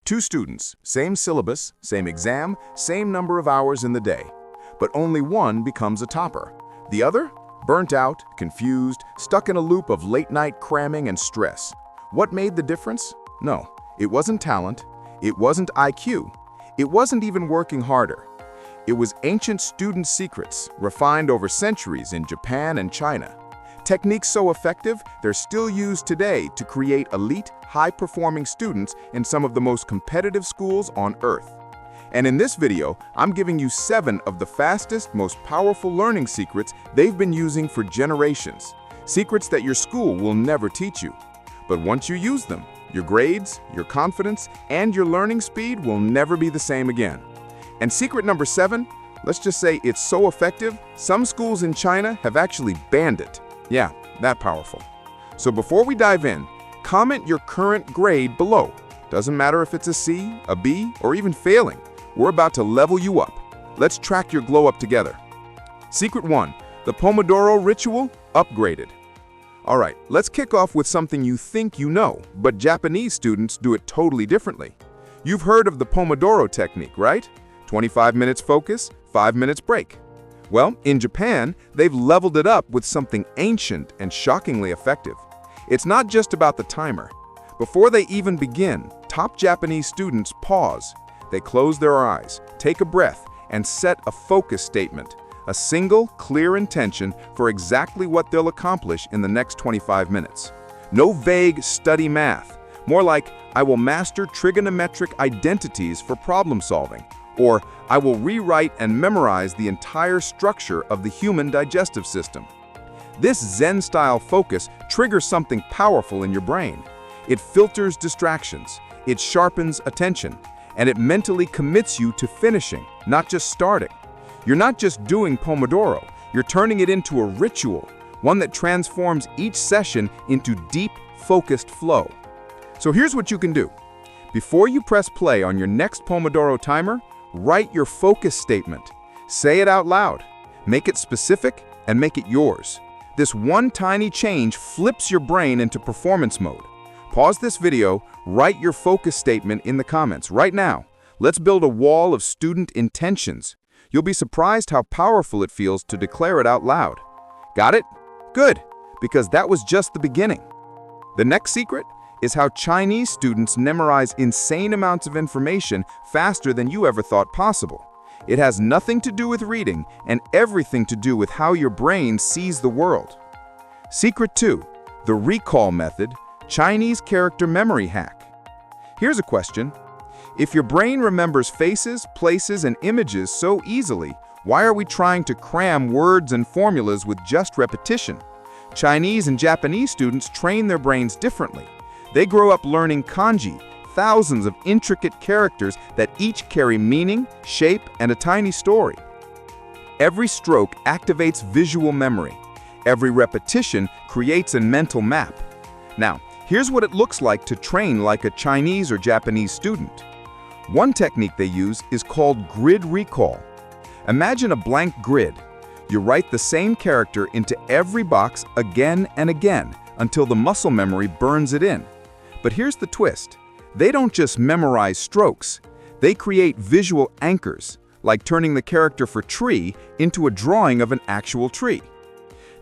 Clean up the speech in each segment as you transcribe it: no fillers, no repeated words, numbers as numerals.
Two students, same syllabus, same exam, same number of hours in the day. But only one becomes a topper. The other? Burnt out, confused, stuck in a loop of late-night cramming and stress. What made the difference? No, it wasn't talent. It wasn't IQ. It wasn't even working harder. It was ancient student secrets, refined over centuries in Japan and China. Techniques so effective, they're still used today to create elite, high-performing students in some of the most competitive schools on Earth. And in this video, I'm giving you 7 of the fastest, most powerful learning secrets they've been using for generations. Secrets that your school will never teach you. But once you use them, your grades, your confidence, and your learning speed will never be the same again. And secret number 7, let's just say it's so effective, some schools in China have actually banned it. Yeah, that powerful. So before we dive in, comment your current grade below. Doesn't matter if it's a C, a B, or even failing. We're about to level you up. Let's track your glow up together. Secret 1, the Pomodoro ritual upgraded. All right, let's kick off with something you think you know, but Japanese students do it totally differently. You've heard of the Pomodoro technique, right? 25 minutes focus, 5 minutes break. Well, in Japan, they've leveled it up with something ancient and shockingly effective. It's not just about the timer. Before they even begin, top Japanese students pause. They close their eyes, take a breath, and set a focus statement, a single, clear intention for exactly what they'll accomplish in the next 25 minutes. No vague study math, more like I will master trigonometric identities for problem solving, or I will rewrite and memorize the entire structure of the human digestive system. This Zen-style focus triggers something powerful in your brain. It filters distractions, it sharpens attention, and it mentally commits you to finishing, not just starting. You're not just doing Pomodoro, you're turning it into a ritual, one that transforms each session into deep, focused flow. So here's what you can do. Before you press play on your next Pomodoro timer, write your focus statement. Say it out loud. Make it specific and make it yours. This one tiny change flips your brain into performance mode. Pause this video, write your focus statement in the comments right now. Let's build a wall of student intentions. You'll be surprised how powerful it feels to declare it out loud. Got it? Good, because that was just the beginning. The next secret is how Chinese students memorize insane amounts of information faster than you ever thought possible. It has nothing to do with reading and everything to do with how your brain sees the world. Secret 2, the recall method, Chinese character memory hack. Here's a question. If your brain remembers faces, places, and images so easily, why are we trying to cram words and formulas with just repetition? Chinese and Japanese students train their brains differently. They grow up learning kanji, thousands of intricate characters that each carry meaning, shape, and a tiny story. Every stroke activates visual memory. Every repetition creates a mental map. Now, here's what it looks like to train like a Chinese or Japanese student. One technique they use is called grid recall. Imagine a blank grid. You write the same character into every box again and again until the muscle memory burns it in. But here's the twist. They don't just memorize strokes. They create visual anchors, like turning the character for tree into a drawing of an actual tree.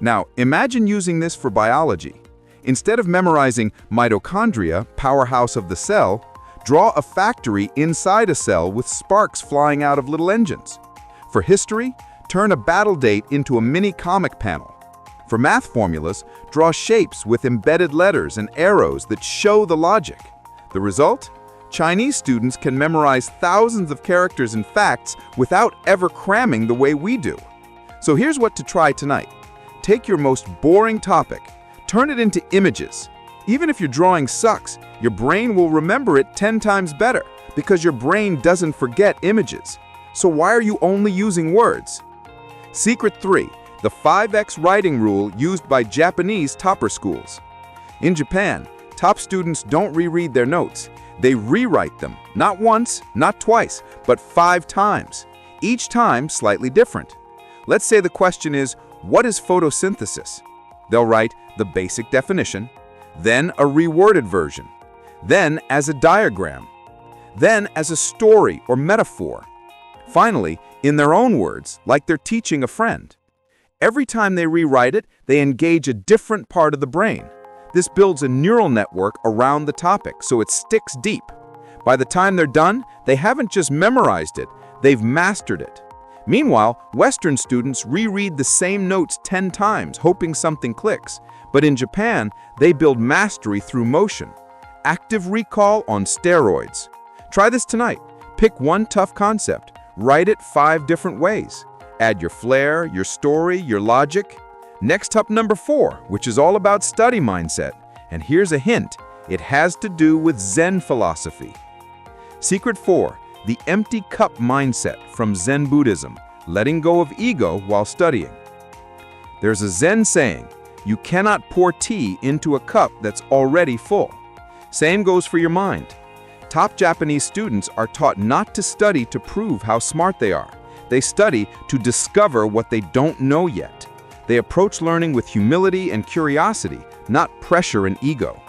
Now, imagine using this for biology. Instead of memorizing mitochondria, powerhouse of the cell, draw a factory inside a cell with sparks flying out of little engines. For history, turn a battle date into a mini comic panel. For math formulas, draw shapes with embedded letters and arrows that show the logic. The result? Chinese students can memorize thousands of characters and facts without ever cramming the way we do. So here's what to try tonight. Take your most boring topic, turn it into images. Even if your drawing sucks, your brain will remember it 10 times better because your brain doesn't forget images. So why are you only using words? Secret 3. The 5x writing rule used by Japanese topper schools. In Japan, top students don't reread their notes. They rewrite them, not once, not twice, but 5 times. Each time slightly different. Let's say the question is, what is photosynthesis? They'll write the basic definition, then a reworded version, then as a diagram, then as a story or metaphor. Finally, in their own words, like they're teaching a friend. Every time they rewrite it, they engage a different part of the brain. This builds a neural network around the topic, so it sticks deep. By the time they're done, they haven't just memorized it, they've mastered it. Meanwhile, Western students reread the same notes 10 times, hoping something clicks. But in Japan, they build mastery through motion. Active recall on steroids. Try this tonight. Pick one tough concept. Write it 5 different ways. Add your flair, your story, your logic. Next up, number 4, which is all about study mindset. And here's a hint. It has to do with Zen philosophy. Secret 4. The empty cup mindset from Zen Buddhism, letting go of ego while studying. There's a Zen saying, you cannot pour tea into a cup that's already full. Same goes for your mind. Top Japanese students are taught not to study to prove how smart they are. They study to discover what they don't know yet. They approach learning with humility and curiosity, not pressure and ego.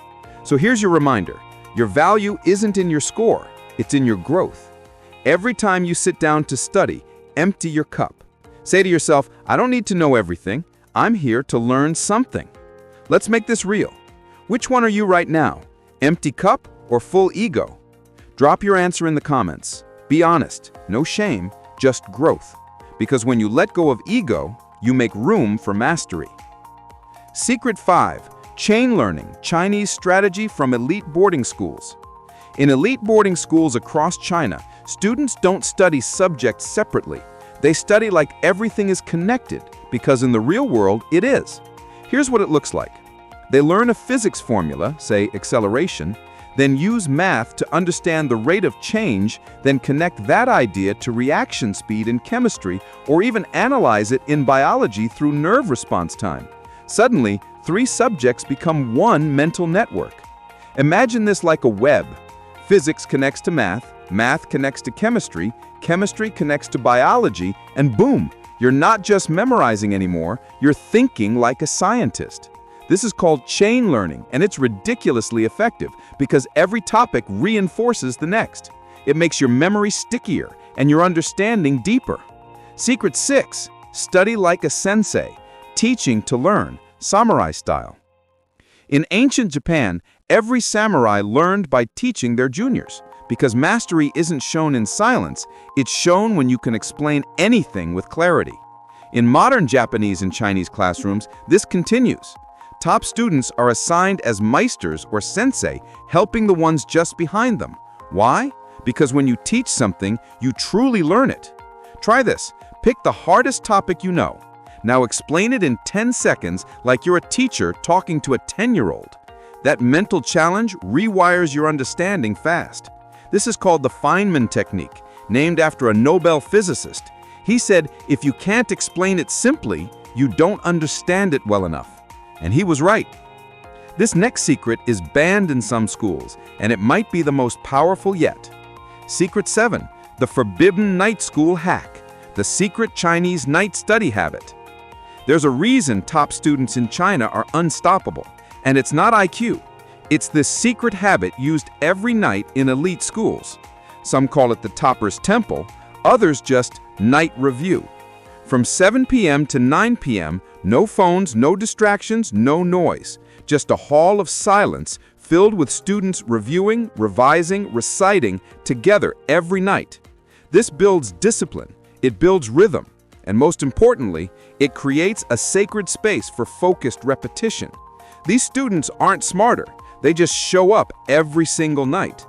So here's your reminder. Your value isn't in your score, it's in your growth. Every time you sit down to study, empty your cup. Say to yourself, I don't need to know everything. I'm here to learn something. Let's make this real. Which one are you right now? Empty cup or full ego? Drop your answer in the comments. Be honest, no shame, just growth. Because when you let go of ego, you make room for mastery. Secret 5. Chain learning, Chinese strategy from elite boarding schools. In elite boarding schools across China, students don't study subjects separately. They study like everything is connected, because in the real world, it is. Here's what it looks like. They learn a physics formula, say acceleration, then use math to understand the rate of change, then connect that idea to reaction speed in chemistry, or even analyze it in biology through nerve response time. Suddenly, 3 subjects become one mental network. Imagine this like a web. Physics connects to math, math connects to chemistry, chemistry connects to biology, and boom, you're not just memorizing anymore, you're thinking like a scientist. This is called chain learning, and it's ridiculously effective because every topic reinforces the next. It makes your memory stickier and your understanding deeper. Secret 6. Study like a sensei, teaching to learn, samurai style. In ancient Japan, every samurai learned by teaching their juniors, because mastery isn't shown in silence, it's shown when you can explain anything with clarity. In modern Japanese and Chinese classrooms, this continues. Top students are assigned as meisters or sensei, helping the ones just behind them. Why? Because when you teach something, you truly learn it. Try this. Pick the hardest topic you know. Now explain it in 10 seconds like you're a teacher talking to a 10-year-old. That mental challenge rewires your understanding fast. This is called the Feynman technique, named after a Nobel physicist. He said, if you can't explain it simply, you don't understand it well enough. And he was right. This next secret is banned in some schools, and it might be the most powerful yet. Secret 7. The forbidden night school hack. The secret Chinese night study habit. There's a reason top students in China are unstoppable, and it's not IQ. It's this secret habit used every night in elite schools. Some call it the topper's temple, others just night review. From 7 p.m. to 9 p.m., no phones, no distractions, no noise. Just a hall of silence filled with students reviewing, revising, reciting together every night. This builds discipline, it builds rhythm, and most importantly, it creates a sacred space for focused repetition. These students aren't smarter, they just show up every single night.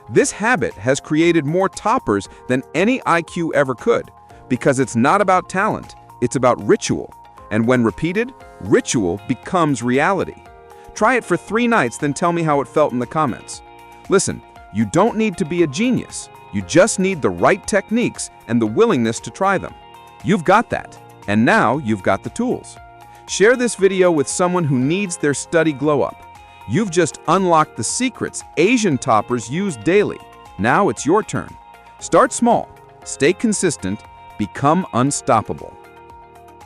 This habit has created more toppers than any IQ ever could, because it's not about talent, it's about ritual. And when repeated, ritual becomes reality. Try it for 3 nights, then tell me how it felt in the comments. Listen, you don't need to be a genius. You just need the right techniques and the willingness to try them. You've got that, and now you've got the tools. Share this video with someone who needs their study glow up. You've just unlocked the secrets Asian toppers use daily. Now it's your turn. Start small, stay consistent, become unstoppable.